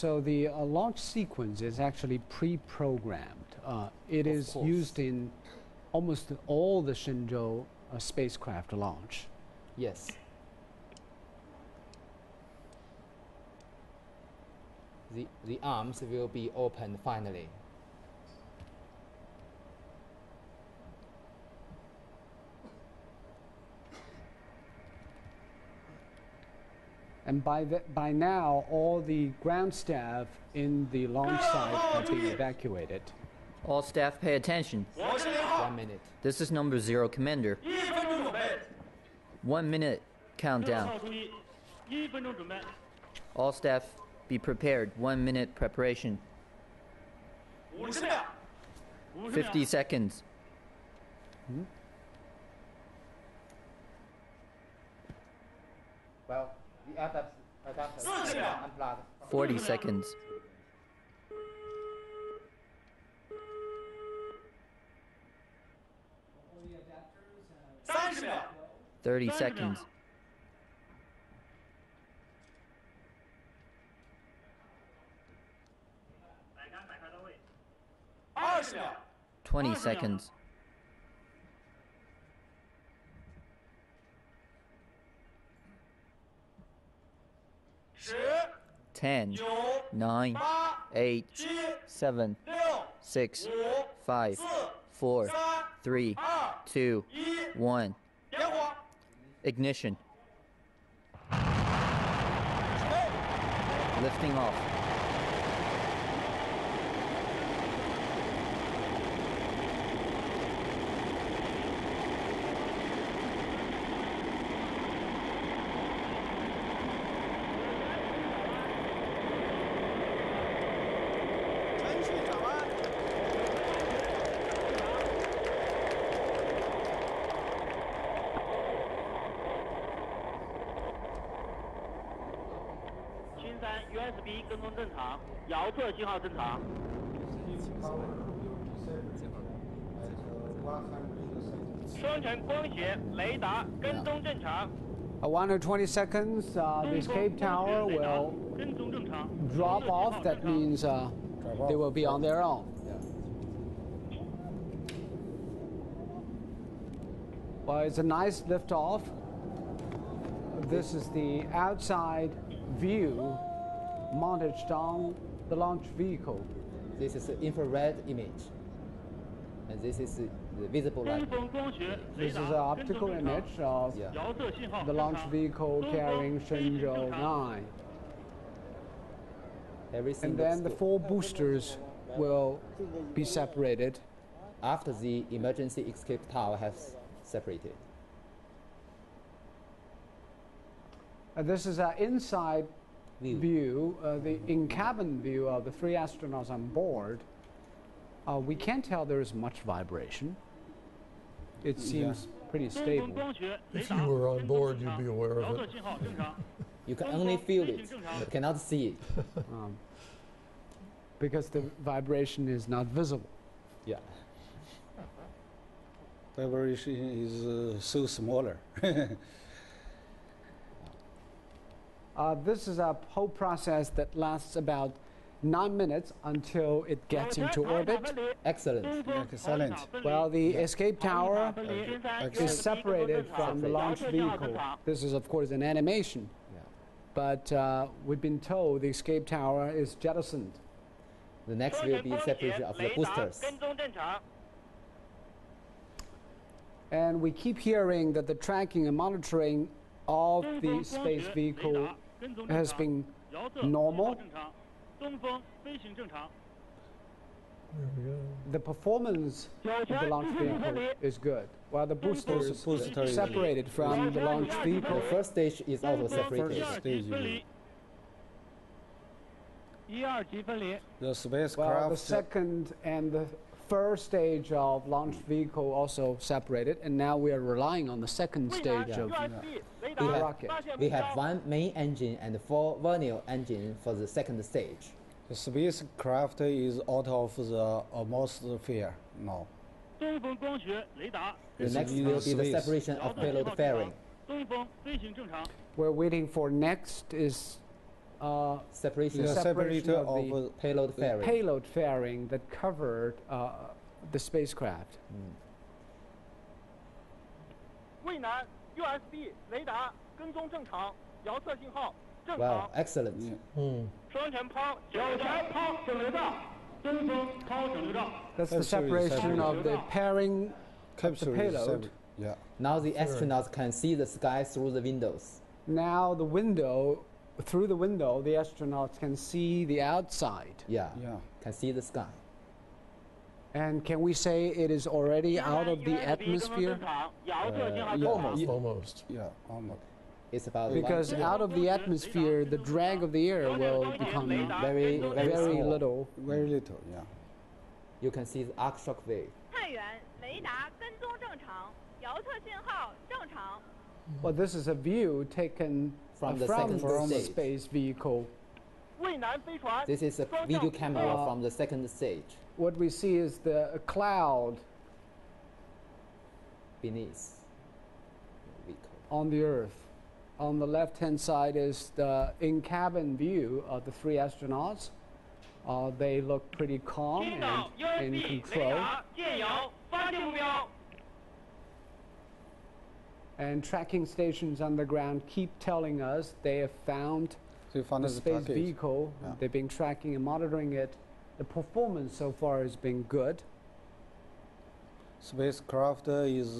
So the launch sequence is actually pre-programmed. It is used in almost all the Shenzhou spacecraft launch. Yes. The arms will be opened finally. And by now, all the ground staff in the launch site have been evacuated. All staff pay attention. 1 minute. This is number 0, Commander. 1 minute countdown. All staff be prepared. 1 minute preparation. 50 seconds. Well, the adapter unplugged. 40 seconds. 30 seconds. 20 seconds. 10, 9, 8, 7, 6, 5, 4, 3, 2, 1. Ignition. Lifting off. USB 跟踪正常，遥测信号正常。双层光学雷达跟踪正常。120 seconds, the escape tower will drop off. That means they will be on their own. Well, it's a nice liftoff. This is the outside view mounted on the launch vehicle. This is an infrared image, and this is the visible light. This is an optical image of the launch vehicle carrying Shenzhou-9. And then the 4 boosters will be separated after the emergency escape tower has separated. This is an inside view, the in-cabin view of the 3 astronauts on board. We can't tell there is much vibration. It seems pretty stable. If you were on board, you'd be aware of it. You can only feel it, but cannot see it. Because the vibration is not visible. Yeah. Vibration is so smaller. This is a whole process that lasts about 9 minutes until it gets into orbit. Excellent. Excellent. Well, the escape tower is separated from the launch vehicle. This is, of course, an animation. But we've been told the escape tower is jettisoned. The next will be separation of the boosters. And we keep hearing that the tracking and monitoring of the space vehicle has been normal. The performance of the launch vehicle is good, while the boosters separated from the launch vehicle. The first stage is also separated. The spacecraft. Well, the second and the first stage of launch vehicle also separated, and now we are relying on the second stage of the rocket. We have 1 main engine and 4 vernier engine for the second stage. The spacecraft is out of the atmosphere now. The next will be the separation of payload fairing. We're waiting for next is separation The separator of of the payload fairing. payload fairing that covered the spacecraft. 渭南 USB 雷达跟踪正常，遥测信号正 Wow, 常。 excellent. 双前抛，脚前抛整流罩，跟踪抛整流罩。 That's the Absolutely separation of the pairing of the Capsule is payload. yeah. Now the astronauts can see the sky through the windows. Now through the window, the astronauts can see the outside. Yeah, Yeah. can see the sky. And can we say it is already out of the atmosphere? 遥测信号 Almost. Almost. Yeah, almost. It's about Because out of the atmosphere, the drag of the air will become very small. little. Very little, yeah. You can see the arc shock wave. 太原雷达跟踪正常，遥测信号正常。 Well, this is a view taken From the from second the stage. space vehicle. 渭南飞船。 This is a video camera from the second stage What we see is a cloud beneath the vehicle. on the Earth. On the left-hand side is the in-cabin view of the 3 astronauts. They look pretty calm 听到 and in USB 雷 control. 达建遥发现目标。 And tracking stations on the ground keep telling us they have found They found the the space package. vehicle. Yeah. They've been tracking and monitoring it. The performance so far has been good. Spacecraft is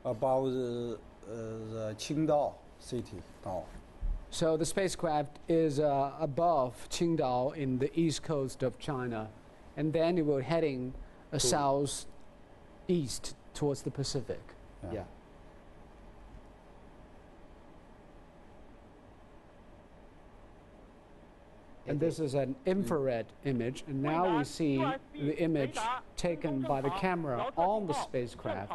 about the Qingdao city now. So the spacecraft is above Qingdao in the east coast of China, and then it will heading southeast towards the Pacific. Yeah. And this is an infrared image, and now we see the image taken by the camera on the spacecraft.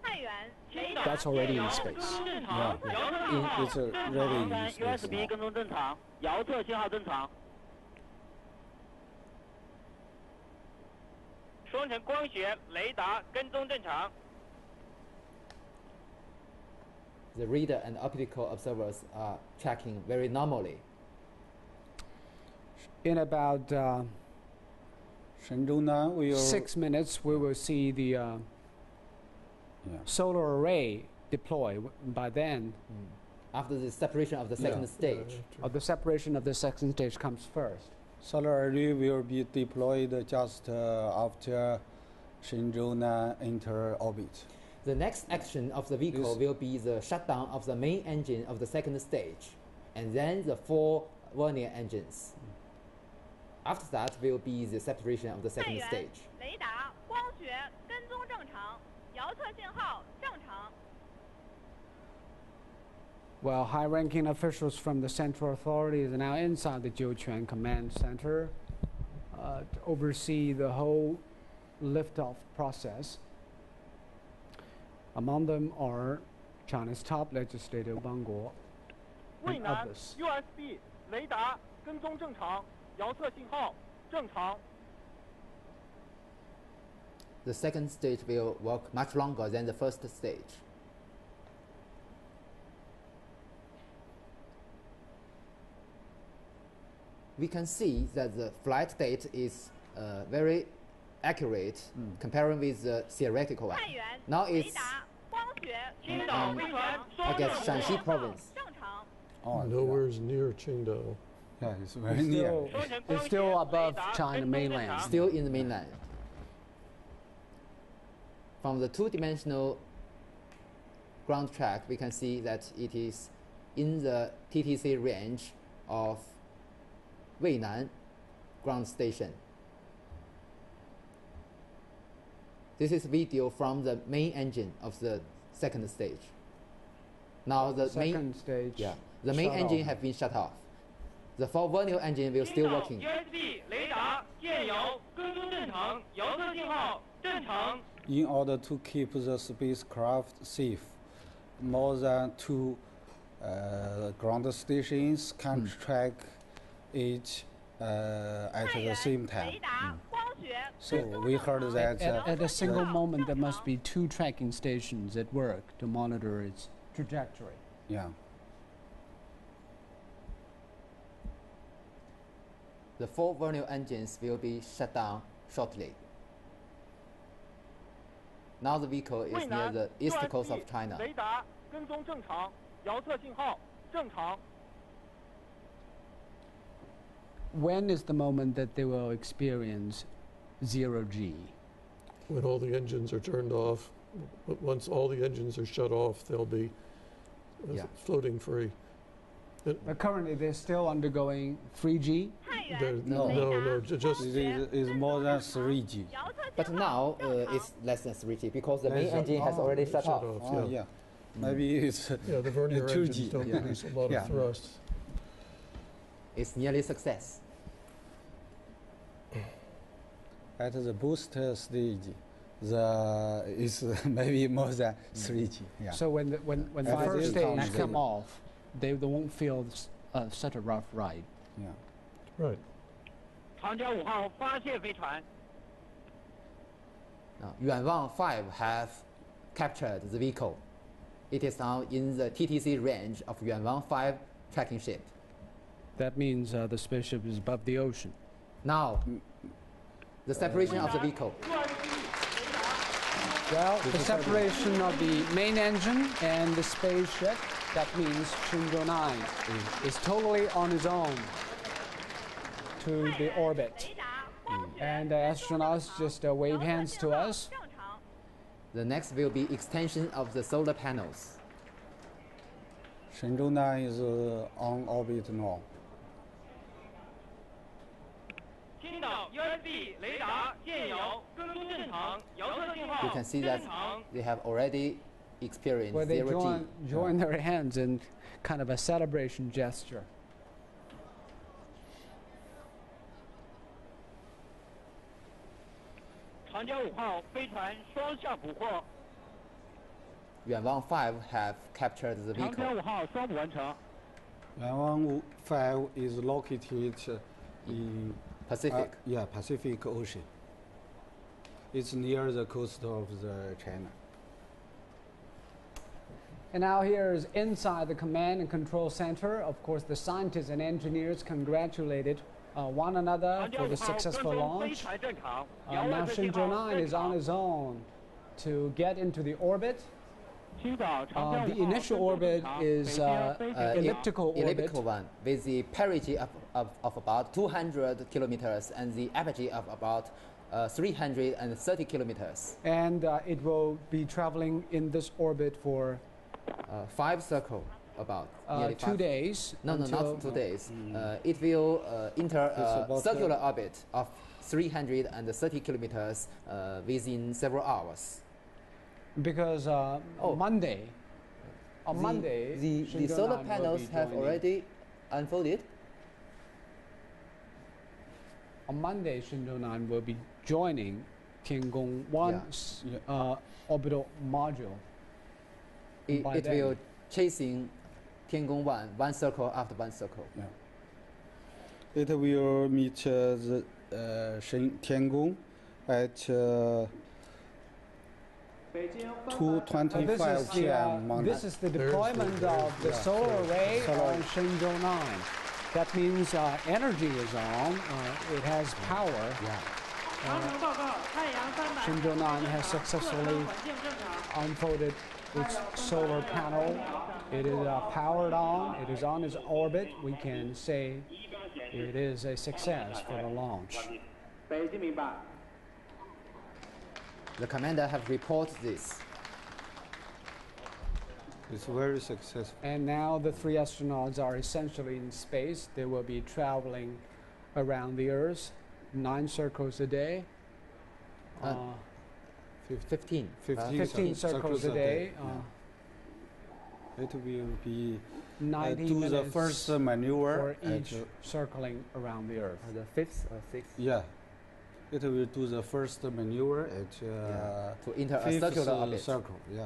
太原雷达 That's already in space. 正常，遥测信号 It's 正 ready 常。 in space USB now. 跟踪正常，遥测信号正常。双层光学雷达跟踪正常。 The reader and optical observers are tracking very normally. In about Shenzhou now will 6 minutes, we will see the yeah. solar array deploy. By then, After the separation of the second stage. the separation of the second stage comes first. Solar array will be deployed just after Shenzhou now enter orbit. The next action of the vehicle Yes. will be the shutdown of the main engine of the second stage, and then the 4 vernier engines. After that will be the separation of the 太 second 原 stage. 雷达光学跟踪正常，遥测信号正常。 Well, high-ranking officials from the Central Authorities are now inside the Jiuquan Command Center to oversee the whole liftoff process. Among them are China's top legislator Wang 渭 and 南 others. USB 雷达跟踪正常，遥测信号正常。 The second stage will work much longer than the first stage. We can see that the flight date is very accurate comparing with the theoretical one. 太原 Now 雷 it's 达光学 青岛飞船 I 双 guess 正 Shanxi 信号 province. 正常。 Oh, Nowhere's near Qingdao. yeah, it's very It's near. still, 双层光 it's 学 still 雷 above 达 China 跟踪正 mainland. 常。 Still in the mainland. From the two-dimensional ground track, we can see that it is in the TTC range of Weinan ground station. This is video from the main engine of the second stage. Now the main Second stage. the main shut engine off. have been shut off. The 4 vernier engine will 青 still 岛 working. USB 雷达建遥跟踪正常，遥测信号正常。 In order to keep the spacecraft safe, more than 2 ground stations can track it at 太 the 原 same time. 雷达光学 So 跟踪 we 正 heard 常 that At a single Yeah. moment, there must be 2 tracking stations at work to monitor its trajectory. yeah. The 4 Vernal engines will be shut down shortly. Now the vehicle is 渭 near 南 the east coast of USD China. 雷达跟踪正常，遥测信号正常。 When is the moment that they will experience 0G? When all the engines are turned off, once all the engines are shut off, they'll be Yeah. floating free. But currently they're still undergoing 3G. 太 They're- 原 No, 雷 no, 达 just It is more than 3G. 遥测 But 信号 now 正常 it's less than 3G because the main Less- engine has already shut shut off. off. Oh, yeah. Maybe it's Yeah, the vernier 2G. engines don't Yeah. produce a lot Yeah. of thrust. It's nearly success. at the booster stage. The is maybe more than 3G. Yeah. So when the At first this stage time, come yeah. off, they won't feel such a rough ride. Yeah. Right. 长江5号发现飞船。 Now, Yuan Wang 5 have captured the vehicle. It is now in the TTC range of Yuan Wang 5 tracking ship. That means the spaceship is above the ocean. Now, the separation of the vehicle. Well, the separation of the main engine and the spaceship, that means Shenzhou 9 is totally on its own to the orbit. 雷达光学 And the astronauts just wave hands to us. 正常。 The next will be extension of the solar panels. Shenzhou 9 is on orbit now. 听到 USB 雷达电摇跟踪正常，遥测信 You 号 can see 正 that 常。 they have already experienced Where they 0G. join their hands in kind of a celebration gesture. 长江5号飞船双向捕获， Yuan Wang 5 have captured the 长江 vehicle. 5号双捕完成。 Yuan 5 is located in Pacific. Pacific Ocean. It's near the coast of the China. And now here is inside the command and control center. Of course, the scientists and engineers congratulated one another 长 for 江 the 5号跟 successful 踪飞 launch. 船正常， Now 遥测信 Shenzhou 号 9 正 is on 常。 its own to get into the orbit. 青岛长江 The 5号 initial 跟踪 orbit 正常， is 北边飞行正常。 elliptical orbit. Elliptical one with the perigee of about 200 kilometers and the apogee of about 330 kilometers. And it will be traveling in this orbit for 5 circle about nearly 2 5 days. No, until- not 2 days. It will enter It's a about, circular orbit of 330 kilometers within several hours. Because Monday, on Monday, the Shenzhou solar 9 will panels be have joining- already unfolded. On Monday, Shenzhou 9 will be joining Tiangong-1's orbital module. It, By it then. will chasing Tiangong-1 one circle after one circle. It will meet the Tiangong at 2:25 p.m. Monday. This is the deployment of the solar array on Shenzhou 9. That means energy is on. It has power. Shenzhou 9 has successfully unfolded its solar panel. It is powered on. It is on its orbit. We can say it is a success for the launch. The commander have reported this. It's very successful. And now the 3 astronauts are essentially in space. They will be traveling around the Earth 9 circles a day. 15. 15 circles a day. It will be 90 do the minutes first maneuver for at, each circling around the Earth. The 5th or 6th. yeah. It will do the first maneuver at To enter a fifth circular orbit. circle. Yeah.